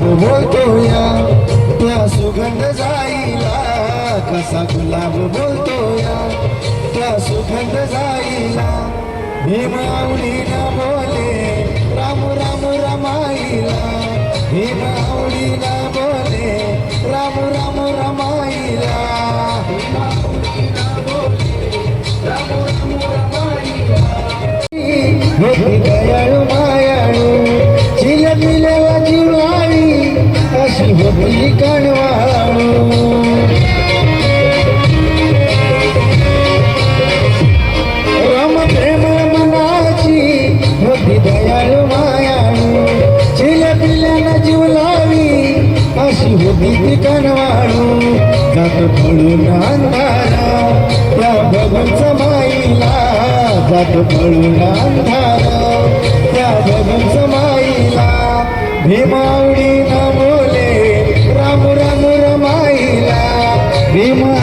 बोलतो या त्या सुगंध जाईला, कसा गुलाब बोलतो या त्या सुगंध जाईला. भीम आवडीनं बोले राम राम रमाईला, भीम आवडीनं बोले राम राम रमाईला. होती दयाळू मायाळू चिलमिलेला जिवाळी, अशी होती कणवाळू. राम प्रेम मनाची होती दयाळू मायाळू, चिलमिलेला जिवलावी, अशी होती ती कणवाळू. जात पळून अंधारा त्या बघूनचा माईला, जात पळून अंधारा त्या बघूनचा माईला. भीमावडीनं बोले राम राम रमाईला, भीमा